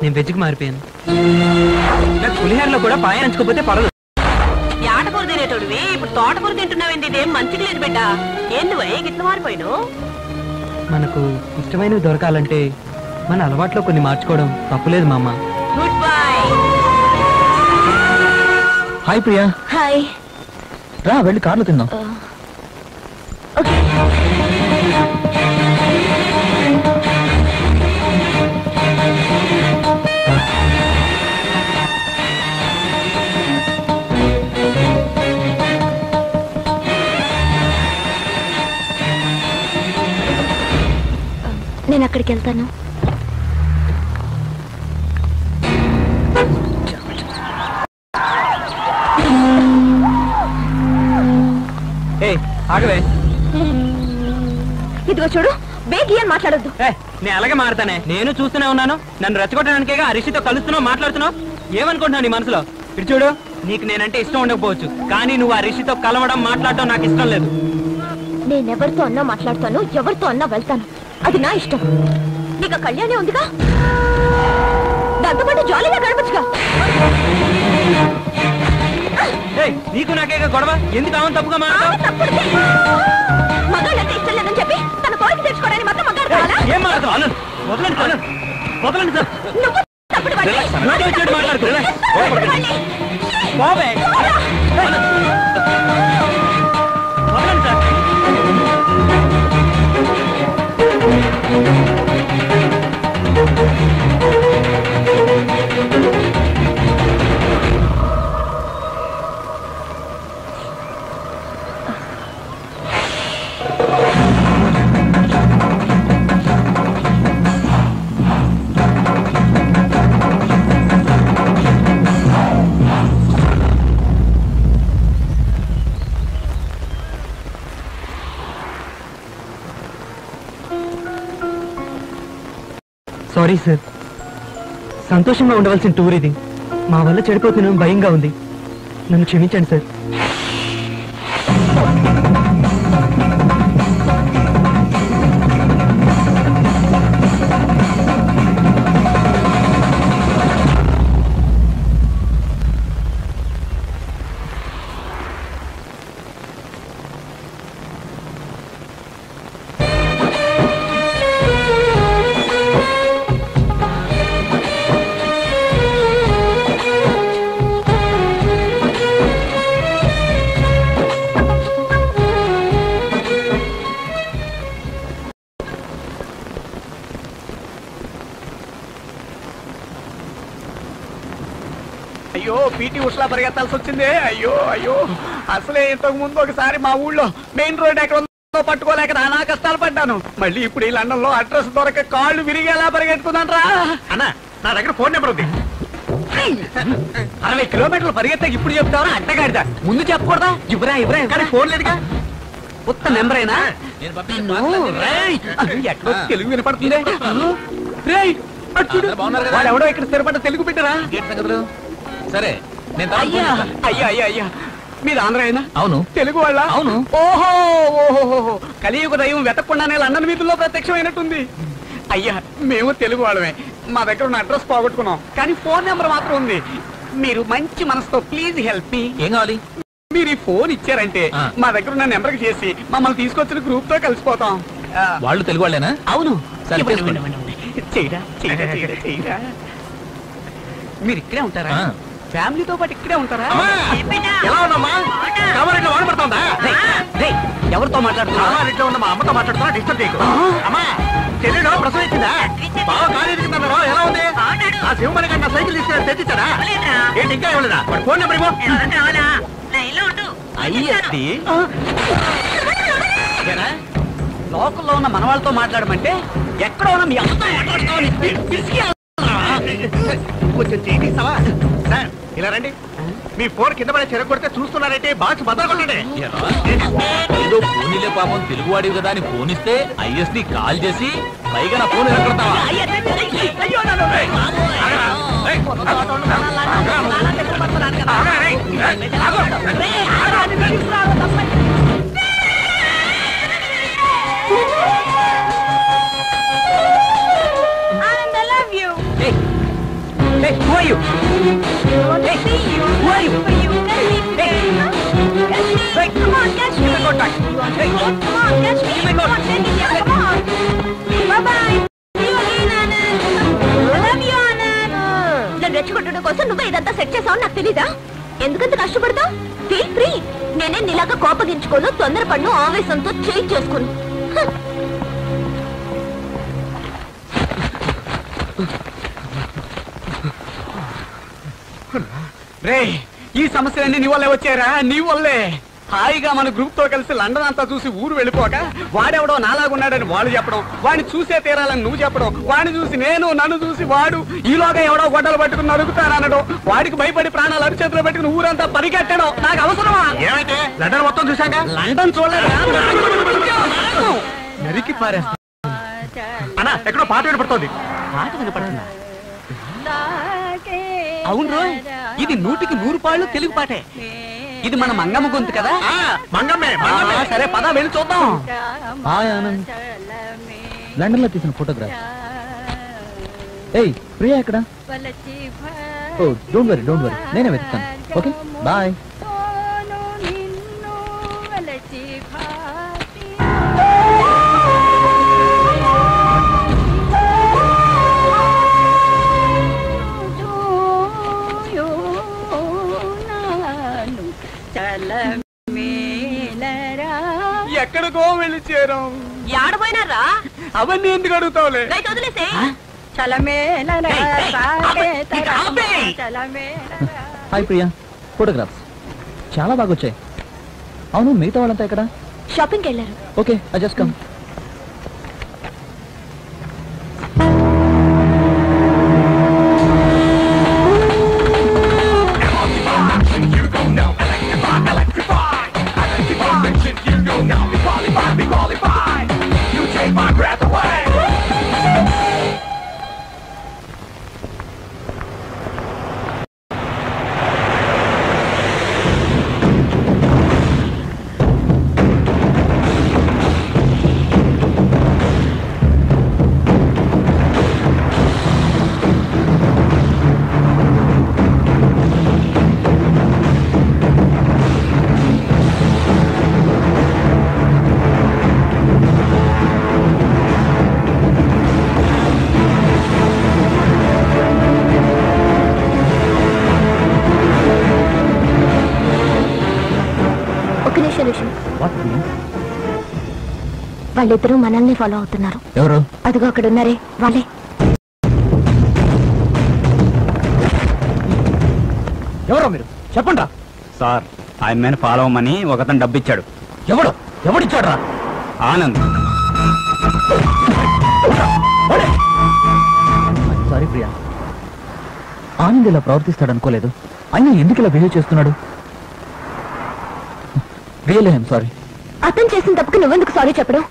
నేను వెజ్కి మారిపోయాను. నాకు పులిహోరలో కూడా పాయ నంచుకోపోతే పడదు. ఆటకూర తినేటోడివి ఇప్పుడు తోటకూర తింటున్నావేంటి? ఇదేం మంచిగా లేదు బిడ్డ. ఏంది గిట్ల మారిపోయిను? మనకు ఇష్టమైనవి దొరకాలంటే మన అలవాట్లో కొన్ని మార్చుకోవడం తప్పులేదు మామ. Good bye. Hi Priya. Hi. రా వెళ్ళి కార్లో తిందాం. నేను అక్కడికి వెళ్తాను. ఆగవే. ఇదిగో చూడు, బేగి అని మాట్లాడొద్దు. నేను అలాగే మారుతానే. నేను చూస్తూనే ఉన్నాను. నన్ను రెచ్చగొట్టడానికేగా రిషితో కలుస్తున్నావు, మాట్లాడుతున్నావు. ఏమనుకుంటున్నావు నీ మనసులో? ఇటు చూడు, నీకు నేనంటే ఇష్టం ఉండకపోవచ్చు, కానీ నువ్వు ఆ రిషితో కలవడం మాట్లాడటం నాకు ఇష్టం లేదు. నేనెవరితో అన్నా మాట్లాడతాను, ఎవరితో అన్నా వెళ్తాను. అది నా ఇష్టం. నీకు కళ్యాణే ఉందిగా, దాంతో పాటు జాలీగా గడపచ్చుగా. నీకు నాకేగా గొడవ? ఎందుకు ఆమె తప్పుగా మాట్లాడతావు? మగాళ్ళంటే ఇష్టం లేదని చెప్పి తన కోరిక తెచ్చుకోవడానికి మాత్రం మగాడు కావాలా? ఏం మాట్లాడతావు? ఆనంద్, వదలండి సార్, వదలండి సార్. నువ్వు తప్పుడు వాడివి. మాట్లాడుతూ వదలండి సార్. సారీ సార్, సంతోషంగా ఉండవలసిన టూర్ ఇది. మా వల్ల చెడిపోతున్నాం, భయంగా ఉంది. నన్ను క్షమించండి సార్. అయ్యో, పీటీ ఉషలా పరిగెత్తాల్సి వచ్చింది. అయ్యో అయ్యో, అసలే ఇంతకు ముందు ఒకసారి మా ఊళ్ళో మెయిన్ రోడ్ ఎక్కడ ఉందో పట్టుకోలేక నానా కష్టాలు పడ్డాను. మళ్ళీ ఇప్పుడు ఈ లండన్ లో అడ్రస్ దొరక కాళ్ళు విరిగేలా పరిగెత్తుకున్నాను రా. అన్న, నా దగ్గర ఫోన్ నెంబర్ ఉంది. 60 కిలోమీటర్లు పరిగెత్తా ఇప్పుడు చెప్తావా? అడ్డగాడిదా, ముందు చెప్పకూడదా? ఇవ్వరా ఇవ్వరా, కానీ ఫోన్ లేదుగా. కొత్త నెంబర్ అయినా ఎక్కడో తెలుగు వినపడుతుంది. వాడు ఎవడో ఇక్కడ స్థిరపడ్డ తెలుగు బిడ్డరా. సరే, అయ్యా అయ్యా అయ్యా అయ్యా, మీరు ఆంధ్ర అయినా? అవును. తెలుగు వాళ్ళ? అవును. ఓహో ఓహో, కలియుగ దైవం వెతకుండానే లండన్ వీధుల్లో ప్రత్యక్షమైనట్టుంది. అయ్యా, మేము తెలుగు వాళ్ళమే. మా దగ్గర ఉన్న అడ్రస్ పోగొట్టుకున్నాం, కానీ ఫోన్ నెంబర్ మాత్రం ఉంది. మీరు మంచి మనసుతో ప్లీజ్ హెల్ప్ మీ. ఏం కావాలి? మీరు ఈ ఫోన్ ఇచ్చారంటే మా దగ్గర ఉన్న నెంబర్ కి చేసి మమ్మల్ని తీసుకొచ్చిన గ్రూప్ తో కలిసిపోతాం. వాళ్ళు తెలుగు వాళ్ళేనా? అవును. సరే, చెయ్యరా చెయ్యరా చెయ్యరా చెయ్యరా. మీరు ఇక్కడే ఉంటారా? ఫ్యామిలీతో పాటు ఇక్కడే ఉంటారా? ఎలా ఉన్నామా? కామారెడ్డిలో వాన పడుతుందా? ఎవరితో మాట్లాడుతున్నా? కామారెడ్డిలో ఉన్న మా అమ్మతో మాట్లాడుతున్నా, డిస్టర్బ్ చేయకు. అమ్మా, చెల్లెడు ప్రసవించిందా? బాగా కాలు ఎదుగుతున్నారో ఎలా ఉంది? ఆ శివమణి గారు నా సైకిల్ తీసుకెళ్ళి తెచ్చిచ్చారా? ఏంటి ఇంకా ఇవ్వలేదా? వాడి ఫోన్ నెంబర్ ఇవ్వు. అయ్యది లోకల్లో ఉన్న మన వాళ్ళతో మాట్లాడమంటే ఎక్కడో ఉన్న మీ అమ్మతో మాట్లాడుతామని కొంచెం చేయిస్తావా? సార్, ఇలా రండి. మీ ఫోన్ కింద పడే చెరకు కొడితే చూస్తున్నారంటే బాక్స్ బద్దలు కొట్టండి. ఏదో ఫోన్లే, పాపం తెలుగువాడివి కదా అని ఫోన్ ఇస్తే ఐఎస్డి కాల్ చేసి పైగా నా phone ఎరగొడతావా? Hey, who are you? Hey, who are you? Hey. Hey, Come on, catch me. give me contact. Hey, Come on, catch me. give me Come on, contact. take it here. Come on. Bye-bye. See you again, Anand. I love you, Anand. నన్ను రెచ్చగొట్టడం కోసం నువ్వే ఇదంతా set చేసావు నాకు తెలీదా? ఎందుకంత కష్టపడతావు? Feel free. నేనే నీలాగా కోపగించుకోను, తొందరపడ్ను, ఆవేశంతో చేంజ్ చేసుకోను. రే ఈ సమస్యలన్నీ నీ వల్లే వచ్చారా? నీ వల్లే. హాయిగా మన గ్రూప్ తో కలిసి లండన్ అంతా చూసి ఊరు వెళ్ళిపోక వాడెవడో నాలాగున్నాడని వాడు చెప్పడం, వాడిని చూసే తీరాలని నువ్వు చెప్పడం, వాడిని చూసి నేను, నన్ను చూసి వాడు, ఈలోగా ఎవడో గొడ్డలు పట్టుకుని నరుకుతారనడం, వాడికి భయపడి ప్రాణాలు అరిచేతులు పెట్టుకుని ఊరంతా పరిగెట్టడం నాకు అవసరమా? ఏమైతే లండన్ మొత్తం చూశాక లండన్ చూడలేదా? నరికి పారేస్తా. అన్నా ఎక్కడో పాట వినపడుతోంది. పాట వినపడుతుందా? అవును రోయ్, ఇది 100కి 100 పాళ్ళు తెలుగు పాటే. ఇది మన మంగమ్మ గొంతు కదా? మంగమ్మే ఆ, సరే పద వెళ్ళి చూద్దాం. హాయ్ ఆనంద్, లండన్ లో తీసిన ఫోటోగ్రాఫ్. ఏయ్ ప్రియా ఎక్కడ? ఓ డోంట్ వరీ నేనే వెతుకుతాను. Okay bye. ఎక్కడికో వెళ్ళి చేరాం. ఏడపోయినారా? అవన్నీ ఎందుకు అడుగుతావులే? రైట్ వదిలేసే. హాయ్ ప్రియా, ఫోటోగ్రాఫ్స్ చాలా బాగా వచ్చాయి. అవును మిగతా వాళ్ళంతా ఎక్కడ? షాపింగ్కి వెళ్ళారు. Okay I just come. వాళ్ళిద్దరూ మనల్ని ఫాలో అవుతున్నారు. ఎవరు? అదిగో అక్కడ ఉన్నారే వాళ్ళే. ఎవరో మీరు చెప్పండి. సార్ ఆయన ఫాలో అవ్వమని ఒకతను డబ్బు ఇచ్చాడు. ఎవడిచ్చాడు రా? ఆనంద్. సారీ ప్రియా, ఆనంద్ ఇలా ప్రవర్తిస్తాడు అనుకోలేదు. ఆయన ఎందుకు ఇలా బిహేవ్ చేస్తున్నాడు? Really I'm sorry. అతను చేసిన తప్పుకి నువ్వెందుకు సారీ చెప్పడం?